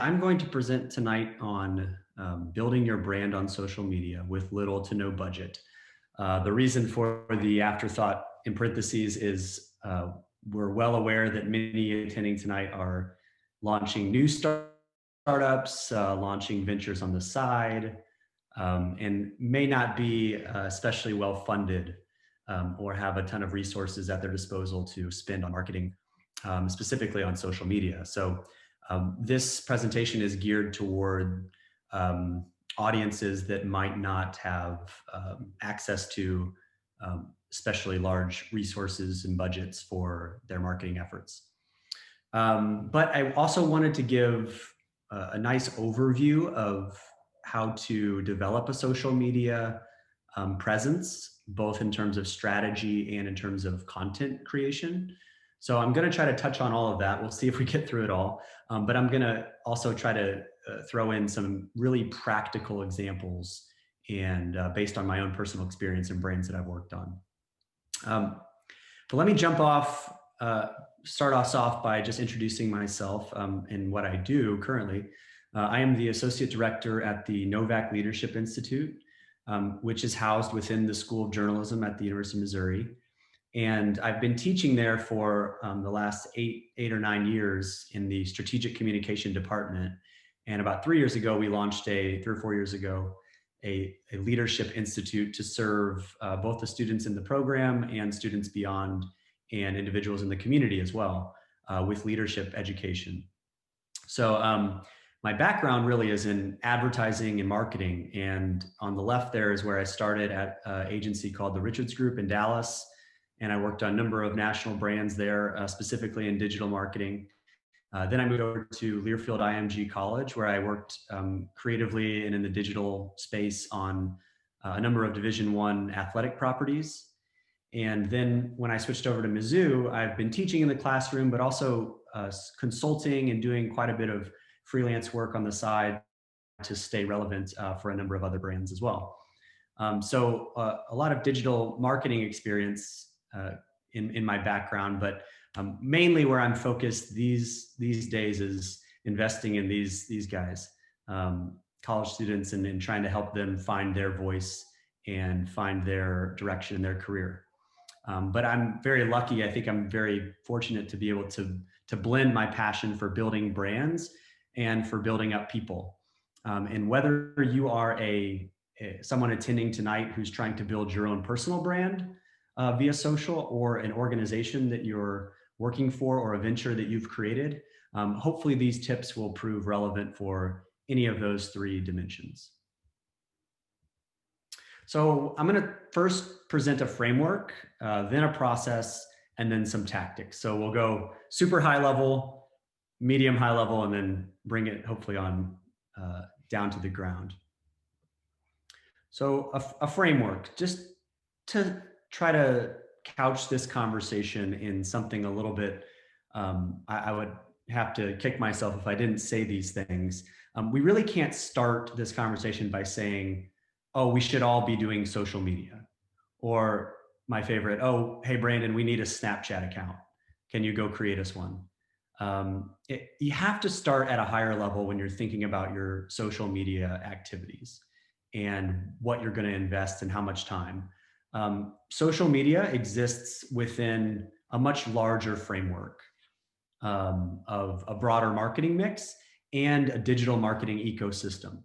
I'm going to present tonight on building your brand on social media with little to no budget. The reason for the afterthought in parentheses is we're well aware that many attending tonight are launching new startups, launching ventures on the side, and may not be especially well funded or have a ton of resources at their disposal to spend on marketing, specifically on social media. So this presentation is geared toward um, audiences that might not have access to especially large resources and budgets for their marketing efforts. But I also wanted to give a nice overview of how to develop a social media presence, both in terms of strategy and in terms of content creation. So I'm going to try to touch on all of that. We'll see if we get through it all. But I'm going to also try to throw in some really practical examples and based on my own personal experience and brands that I've worked on. But let me start us off by just introducing myself and what I do currently. I am the Associate Director at the Novak Leadership Institute, which is housed within the School of Journalism at the University of Missouri. And I've been teaching there for the last eight or 9 years in the Strategic Communication Department. And about 3 years ago, we launched 3 or 4 years ago, a leadership institute to serve both the students in the program and students beyond and individuals in the community as well with leadership education. So my background really is in advertising and marketing. And on the left there is where I started at an agency called the Richards Group in Dallas. And I worked on a number of national brands there, specifically in digital marketing. Then I moved over to Learfield IMG College, where I worked creatively and in the digital space on a number of Division I athletic properties. And then when I switched over to Mizzou, I've been teaching in the classroom, but also consulting and doing quite a bit of freelance work on the side to stay relevant for a number of other brands as well. So a lot of digital marketing experience in my background, but mainly where I'm focused these days is investing in these guys, college students, and trying to help them find their voice and find their direction in their career. But I'm very lucky. I think I'm very fortunate to be able to blend my passion for building brands and for building up people. And whether you are someone attending tonight who's trying to build your own personal brand via social, or an organization that you're working for, or a venture that you've created, hopefully these tips will prove relevant for any of those three dimensions. So I'm going to first present a framework, then a process, and then some tactics. So we'll go super high level, medium high level, and then bring it hopefully on down to the ground. So a framework, just to try to couch this conversation in something a little bit, I would have to kick myself if I didn't say these things. We really can't start this conversation by saying, oh, we should all be doing social media. Or my favorite, oh, hey, Brandon, we need a Snapchat account. Can you go create us one? You have to start at a higher level when you're thinking about your social media activities and what you're going to invest and how much time. Social media exists within a much larger framework of a broader marketing mix and a digital marketing ecosystem.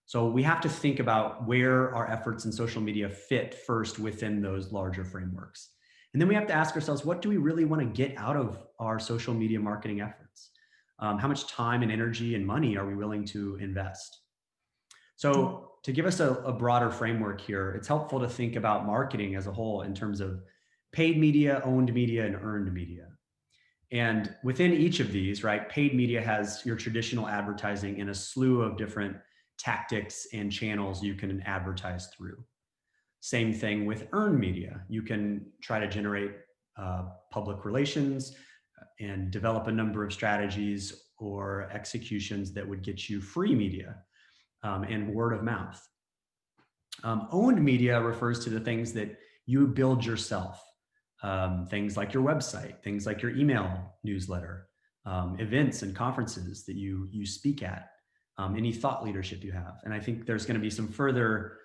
So we have to think about where our efforts in social media fit first within those larger frameworks. And then we have to ask ourselves, what do we really want to get out of our social media marketing efforts? How much time and energy and money are we willing to invest? So to give us a broader framework here, it's helpful to think about marketing as a whole in terms of paid media, owned media, and earned media. And within each of these, right, paid media has your traditional advertising in a slew of different tactics and channels you can advertise through. Same thing with earned media. You can try to generate public relations and develop a number of strategies or executions that would get you free media and word of mouth. Owned media refers to the things that you build yourself. Things like your website, things like your email newsletter, events and conferences that you speak at, any thought leadership you have. And I think there's going to be some further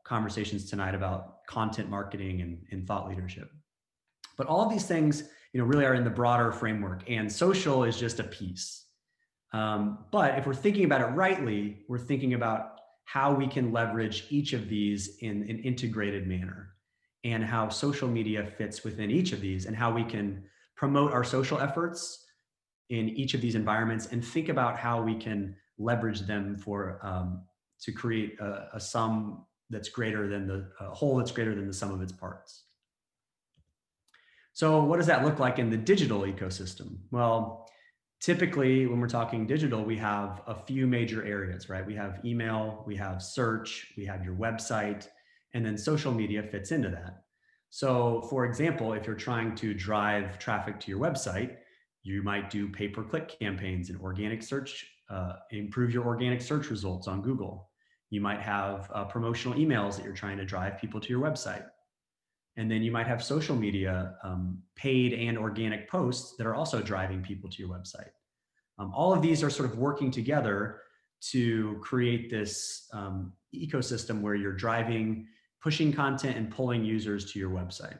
conversations tonight about content marketing and thought leadership. But all of these things, really are in the broader framework, and social is just a piece. But if we're thinking about it rightly, we're thinking about how we can leverage each of these in an integrated manner, and how social media fits within each of these, and how we can promote our social efforts in each of these environments, and think about how we can leverage them to create a sum that's greater than a whole that's greater than the sum of its parts. So what does that look like in the digital ecosystem? Well, typically when we're talking digital, we have a few major areas, right? We have email, we have search, we have your website, and then social media fits into that. So for example, if you're trying to drive traffic to your website, you might do pay-per-click campaigns and organic search, improve your organic search results on Google. You might have promotional emails that you're trying to drive people to your website. And then you might have social media, paid and organic posts that are also driving people to your website. All of these are sort of working together to create this ecosystem where you're pushing content and pulling users to your website.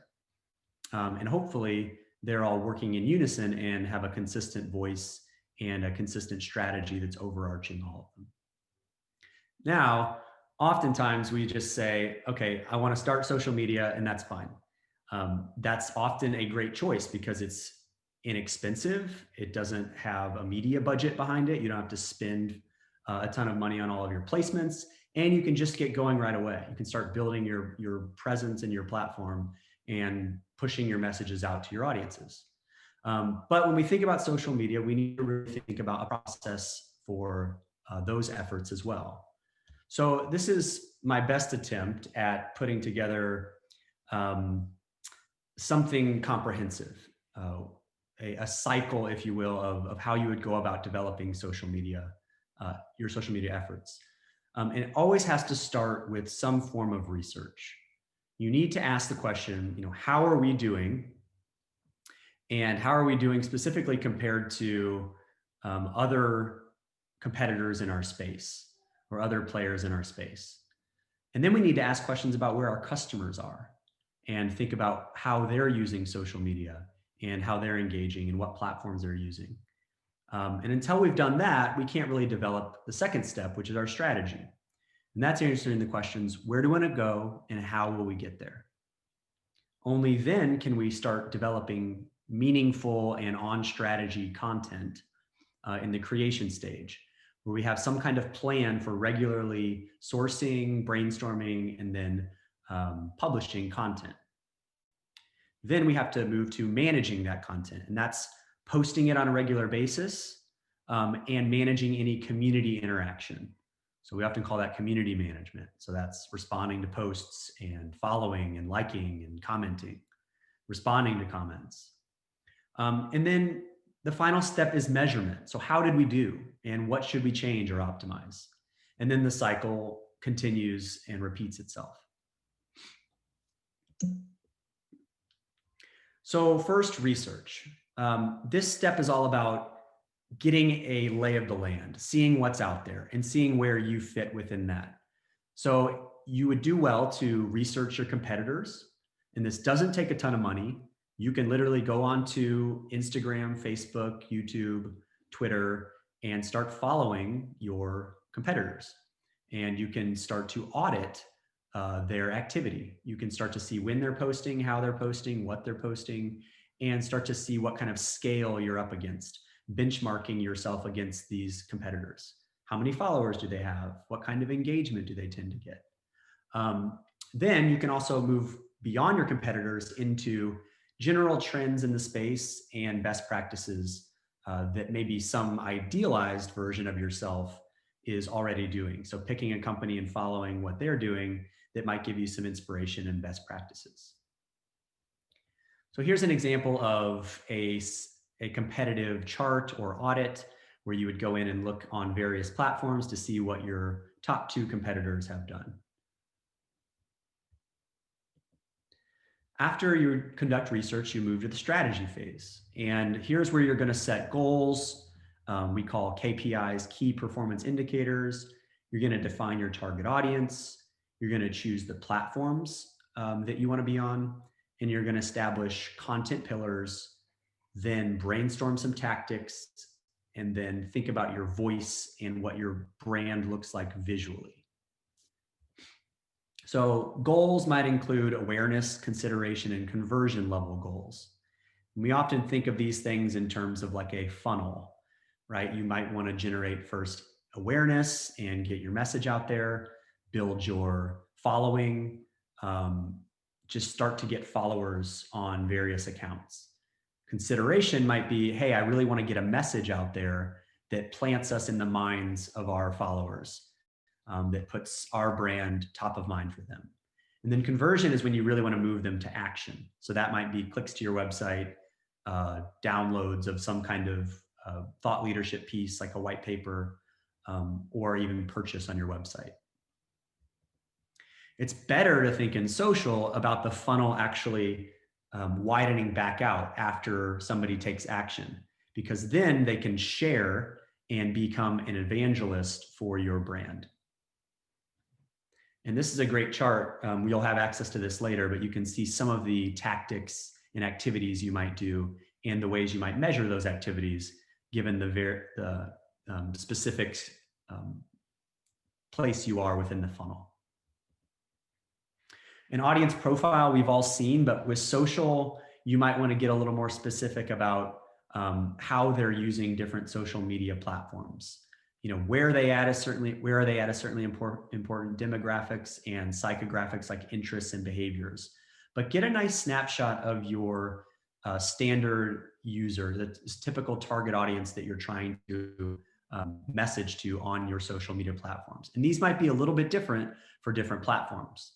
And hopefully they're all working in unison and have a consistent voice and a consistent strategy that's overarching all of them. Now, oftentimes we just say, okay, I want to start social media, and that's fine. That's often a great choice because it's inexpensive. It doesn't have a media budget behind it. You don't have to spend a ton of money on all of your placements, and you can just get going right away. You can start building your presence and your platform and pushing your messages out to your audiences. But when we think about social media, we need to really think about a process for those efforts as well. So this is my best attempt at putting together something comprehensive, a cycle, if you will, of how you would go about developing social media, your social media efforts. And it always has to start with some form of research. You need to ask the question, how are we doing? And how are we doing specifically compared to other competitors in our space or other players in our space? And then we need to ask questions about where our customers are and think about how they're using social media and how they're engaging and what platforms they're using. And until we've done that, we can't really develop the second step, which is our strategy. And that's answering the questions, where do we want to go and how will we get there? Only then can we start developing meaningful and on-strategy content in the creation stage, where we have some kind of plan for regularly sourcing, brainstorming, and then publishing content. Then we have to move to managing that content, and that's posting it on a regular basis and managing any community interaction. So we often call that community management. So that's responding to posts and following and liking and commenting, responding to comments. And then the final step is measurement. So how did we do and what should we change or optimize? And then the cycle continues and repeats itself. So first, research. This step is all about getting a lay of the land, seeing what's out there and seeing where you fit within that. So you would do well to research your competitors, and this doesn't take a ton of money. You can literally go on to Instagram, Facebook, YouTube, Twitter, and start following your competitors. And you can start to audit their activity. You can start to see when they're posting, how they're posting, what they're posting, and start to see what kind of scale you're up against, benchmarking yourself against these competitors. How many followers do they have? What kind of engagement do they tend to get? Then you can also move beyond your competitors into general trends in the space and best practices that maybe some idealized version of yourself is already doing. So picking a company and following what they're doing that might give you some inspiration and best practices. So here's an example of a competitive chart or audit where you would go in and look on various platforms to see what your top 2 competitors have done. After you conduct research, you move to the strategy phase. And here's where you're going to set goals. We call KPIs, key performance indicators. You're going to define your target audience. You're going to choose the platforms that you want to be on. And you're going to establish content pillars, then brainstorm some tactics, and then think about your voice and what your brand looks like visually. So goals might include awareness, consideration, and conversion level goals. We often think of these things in terms of like a funnel, right? You might want to generate first awareness and get your message out there, build your following, just start to get followers on various accounts. Consideration might be, hey, I really want to get a message out there that plants us in the minds of our followers, that puts our brand top of mind for them. And then conversion is when you really want to move them to action. So that might be clicks to your website, downloads of some kind of thought leadership piece like a white paper, or even purchase on your website. It's better to think in social about the funnel actually widening back out after somebody takes action, because then they can share and become an evangelist for your brand. And this is a great chart. You'll have access to this later, but you can see some of the tactics and activities you might do and the ways you might measure those activities given the specific place you are within the funnel. An audience profile we've all seen, but with social, you might want to get a little more specific about how they're using different social media platforms. You know, where are they at is certainly important demographics and psychographics like interests and behaviors. But get a nice snapshot of your standard user, the typical target audience that you're trying to message to on your social media platforms. And these might be a little bit different for different platforms.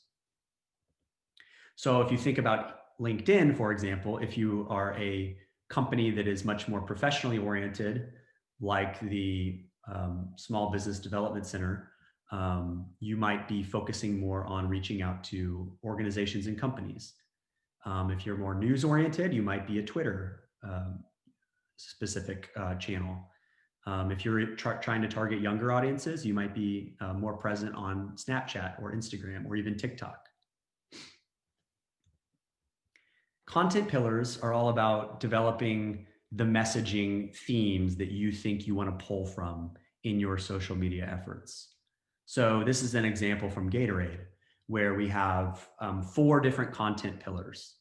So if you think about LinkedIn, for example, if you are a company that is much more professionally oriented, like the Small Business Development Center, you might be focusing more on reaching out to organizations and companies. If you're more news oriented, you might be a Twitter specific channel. If you're trying to target younger audiences, you might be more present on Snapchat or Instagram or even TikTok. Content pillars are all about developing the messaging themes that you think you want to pull from in your social media efforts. So this is an example from Gatorade, where we have 4 different content pillars.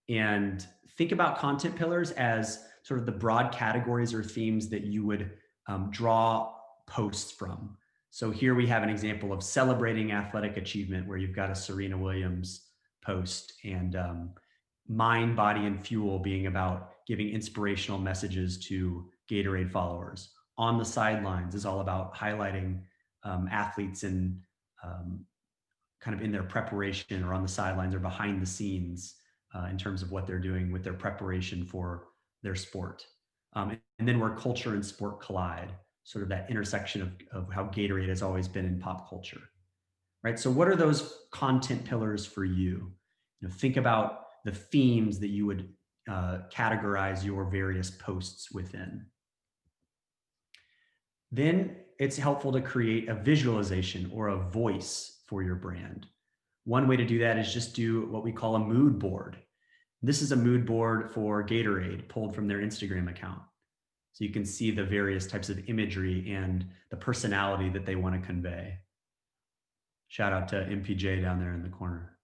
And think about content pillars as sort of the broad categories or themes that you would draw posts from. So here we have an example of celebrating athletic achievement, where you've got a Serena Williams post, and Mind, Body, and Fuel being about giving inspirational messages to Gatorade followers. On the Sidelines is all about highlighting athletes in kind of in their preparation or on the sidelines or behind the scenes in terms of what they're doing with their preparation for their sport. And then where culture and sport collide, sort of that intersection of how Gatorade has always been in pop culture, right? So what are those content pillars for you? You know, think about the themes that you would categorize your various posts within. Then it's helpful to create a visualization or a voice for your brand. One way to do that is just do what we call a mood board. This is a mood board for Gatorade pulled from their Instagram account. So you can see the various types of imagery and the personality that they want to convey. Shout out to MPJ down there in the corner.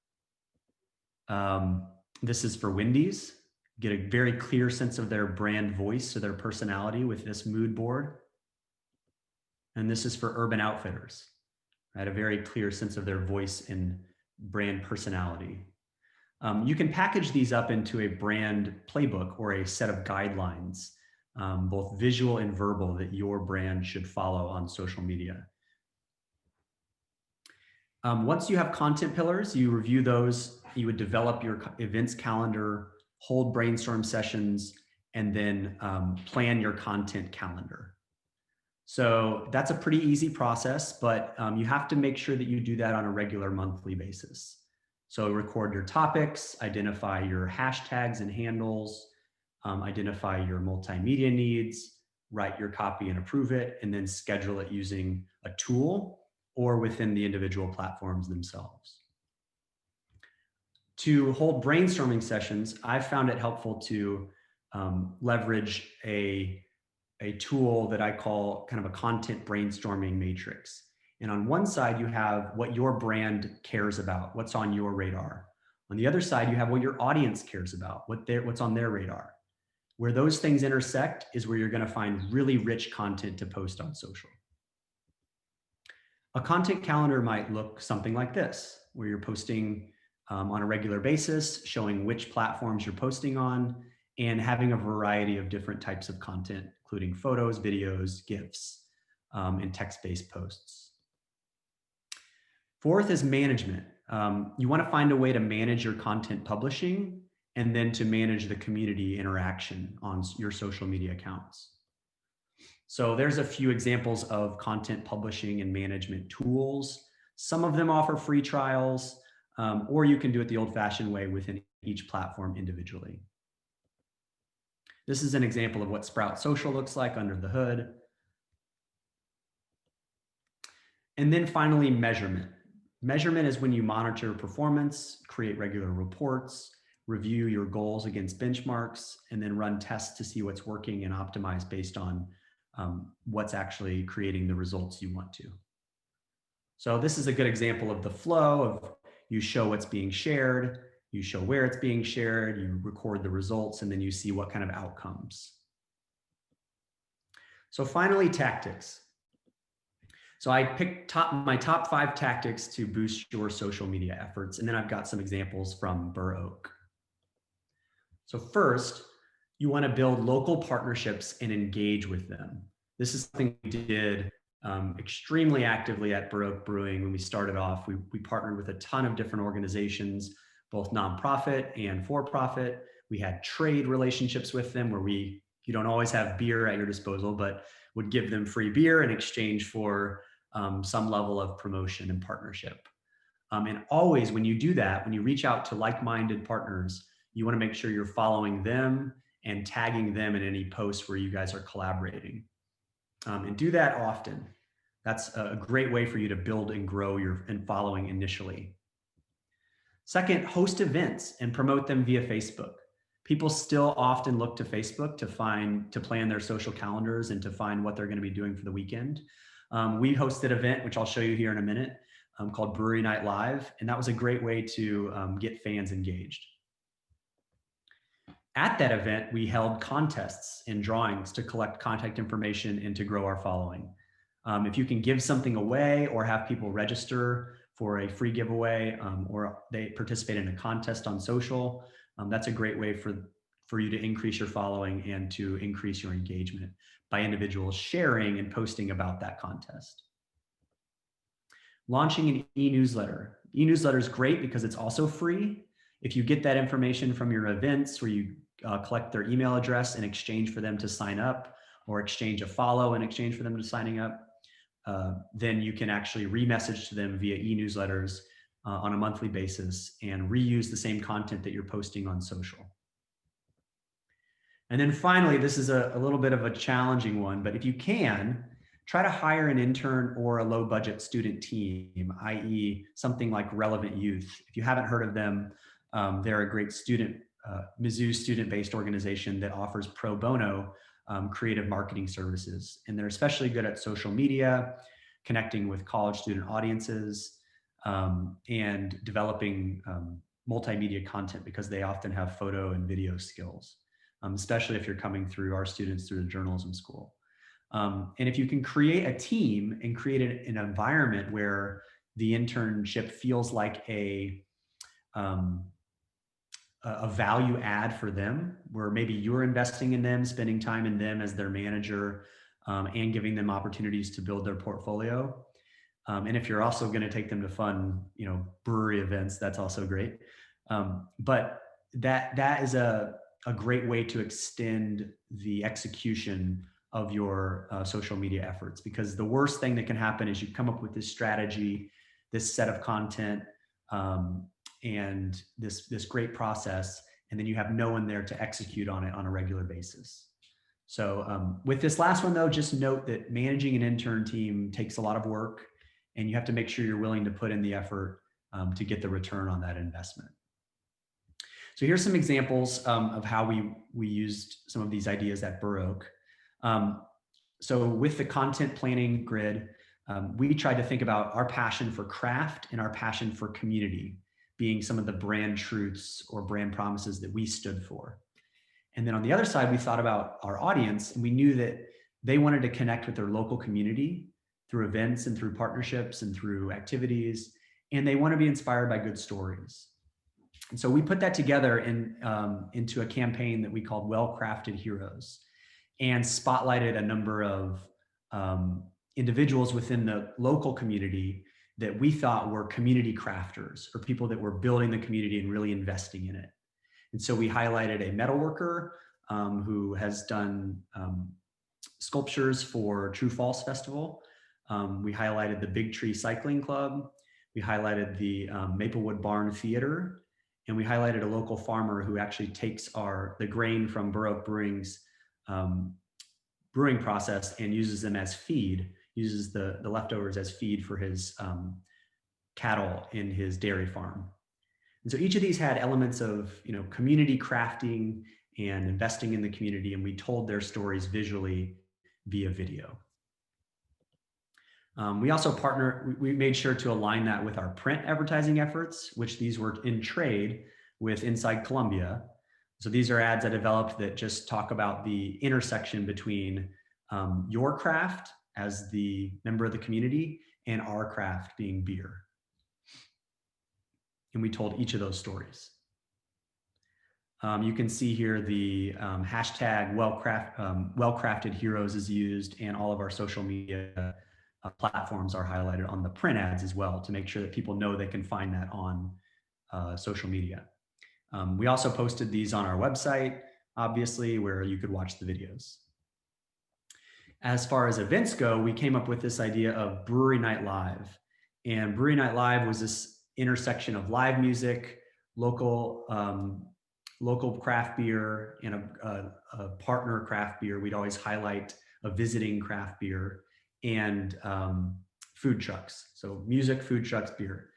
This is for Wendy's. Get a very clear sense of their brand voice or their personality with this mood board. And this is for Urban Outfitters, right? A very clear sense of their voice and brand personality. You can package these up into a brand playbook or a set of guidelines, both visual and verbal, that your brand should follow on social media. Once you have content pillars, you review those, you would develop your events calendar, hold brainstorm sessions, and then plan your content calendar. So that's a pretty easy process, but you have to make sure that you do that on a regular monthly basis. So record your topics, identify your hashtags and handles, identify your multimedia needs, write your copy and approve it, and then schedule it using a tool or within the individual platforms themselves. To hold brainstorming sessions, I've found it helpful to leverage a tool that I call kind of a content brainstorming matrix. And on one side, you have what your brand cares about, what's on your radar. On the other side, you have what your audience cares about, what's on their radar. Where those things intersect is where you're going to find really rich content to post on social. A content calendar might look something like this, where you're posting on a regular basis, showing which platforms you're posting on, and having a variety of different types of content, including photos, videos, GIFs, and text-based posts. Fourth is management. You want to find a way to manage your content publishing and then to manage the community interaction on your social media accounts. So there's a few examples of content publishing and management tools. Some of them offer free trials, or you can do it the old-fashioned way within each platform individually. This is an example of what Sprout Social looks like under the hood. And then finally, measurement. Measurement is when you monitor performance, create regular reports, review your goals against benchmarks, and then run tests to see what's working and optimize based on what's actually creating the results you want to. So this is a good example of the flow of you show what's being shared, you show where it's being shared, you record the results, and then you see what kind of outcomes. So finally, tactics. So I picked my top 5 tactics to boost your social media efforts, and then I've got some examples from Burr Oak. So first, you want to build local partnerships and engage with them. This is something we did extremely actively at Burr Oak Brewing when we started off. We partnered with a ton of different organizations, both nonprofit and for-profit. We had trade relationships with them where you don't always have beer at your disposal, but would give them free beer in exchange for some level of promotion and partnership. And always when you do that, when you reach out to like-minded partners, you want to make sure you're following them and tagging them in any posts where you guys are collaborating. And do that often. That's a great way for you to build and grow your following initially. Second, host events and promote them via Facebook. People still often look to Facebook to plan their social calendars and to find what they're going to be doing for the weekend. We hosted an event, which I'll show you here in a minute, called Brewery Night Live, and that was a great way to get fans engaged. At that event, we held contests and drawings to collect contact information and to grow our following. If you can give something away or have people register for a free giveaway or they participate in a contest on social, that's a great way for you to increase your following and to increase your engagement by individuals sharing and posting about that contest. Launching an e-newsletter. E-newsletter is great because it's also free. If you get that information from your events where you collect their email address in exchange for them to sign up or exchange a follow in exchange for them to signing up, then you can actually re-message to them via e-newsletters on a monthly basis and reuse the same content that you're posting on social. And then finally, this is a little bit of a challenging one, but if you can, try to hire an intern or a low budget student team, i.e. something like Relevant Youth. If you haven't heard of them, they're a great Mizzou student-based organization that offers pro bono creative marketing services. And they're especially good at social media, connecting with college student audiences, and developing multimedia content because they often have photo and video skills, especially if you're coming through our students through the journalism school. And if you can create a team and create an environment where the internship feels like a value add for them, where maybe you're investing in them, spending time in them as their manager, and giving them opportunities to build their portfolio. And if you're also going to take them to fun, brewery events, that's also great. But that is a great way to extend the execution of your social media efforts, because the worst thing that can happen is you come up with this strategy, this set of content, and this great process, and then you have no one there to execute on it on a regular basis. So with this last one though, just note that managing an intern team takes a lot of work, and you have to make sure you're willing to put in the effort to get the return on that investment. So here's some examples of how we used some of these ideas at Burr Oak. So with the content planning grid, we tried to think about our passion for craft and our passion for community being some of the brand truths or brand promises that we stood for. And then on the other side, we thought about our audience, and we knew that they wanted to connect with their local community through events and through partnerships and through activities, and they want to be inspired by good stories. And so we put that together into a campaign that we called Well-Crafted Heroes, and spotlighted a number of individuals within the local community that we thought were community crafters, or people that were building the community and really investing in it. And so we highlighted a metalworker who has done sculptures for True False Festival. We highlighted the Big Tree Cycling Club. We highlighted the Maplewood Barn Theater. And we highlighted a local farmer who actually takes the grain from Burr Oak Brewing's brewing process and uses them as feed, uses the leftovers as feed for his cattle in his dairy farm. And so each of these had elements of, community crafting and investing in the community, and we told their stories visually via video. We also we made sure to align that with our print advertising efforts, which these were in trade with Inside Columbia. So these are ads I developed that just talk about the intersection between your craft as the member of the community and our craft being beer. And we told each of those stories. You can see here the hashtag well-crafted heroes is used, and all of our social media platforms are highlighted on the print ads as well, to make sure that people know they can find that on social media. We also posted these on our website, obviously, where you could watch the videos. As far as events go, we came up with this idea of Brewery Night Live. And Brewery Night Live was this intersection of live music, local craft beer, and a partner craft beer. We'd always highlight a visiting craft beer, and food trucks. So music, food trucks, beer.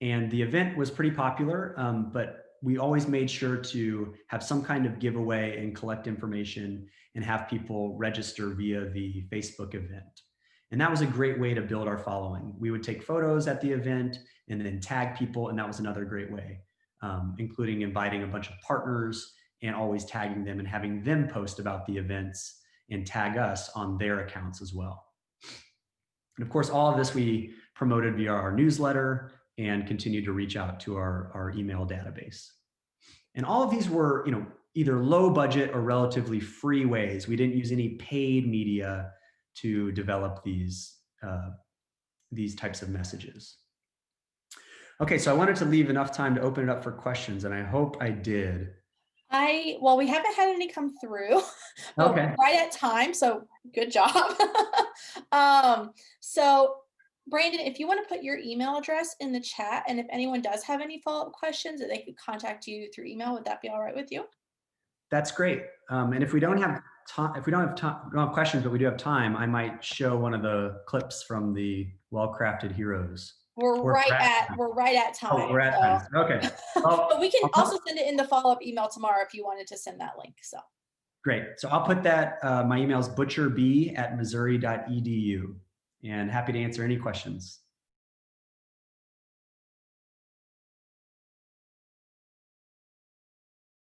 And the event was pretty popular, but we always made sure to have some kind of giveaway and collect information and have people register via the Facebook event. And that was a great way to build our following. We would take photos at the event and then tag people, and that was another great way, including inviting a bunch of partners and always tagging them and having them post about the events and tag us on their accounts as well. And of course, all of this we promoted via our newsletter and continued to reach out to our email database. And all of these were, either low budget or relatively free ways. We didn't use any paid media to develop these types of messages. Okay, so I wanted to leave enough time to open it up for questions, and I hope I did. Well, we haven't had any come through. Okay. Right at time, so good job. So Brandon, if you want to put your email address in the chat, and if anyone does have any follow-up questions, that they could contact you through email, would that be all right with you? That's great. And if we don't have time, we don't have questions, but we do have time, I might show one of the clips from the Well-Crafted Heroes. We're right at time. Oh, we're at time. Okay. Well, but we can also send it in the follow-up email tomorrow if you wanted to send that link. So great. So I'll put that. My email is butcherb@missouri.edu, and happy to answer any questions.